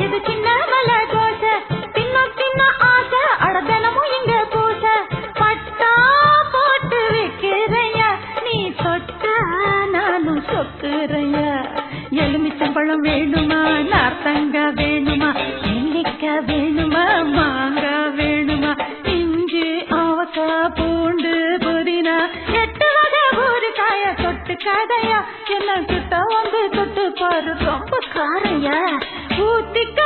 இது சின்ன மலை தோசை தின்ன தின்ன ஆசை அடதனமும் இங்க பூசை பட்டா போட்டு வைக்கிறையா நீ சொட்ட நானும் சொக்குறையா எலுமிச்சம்பழம் வேணுமா நார்த்தங்காய் வேணுமா நெல்லிக்காய் வேணுமா மாங்காய் வேணுமா இஞ்சி அவக்காய் பூண்டு புதினா 8 வகை ஊறுகாய தொட்டு கதையா என்ன கிட்ட வந்து தொட்டு பாரு ரொம்ப காரையா ஊத்திக்க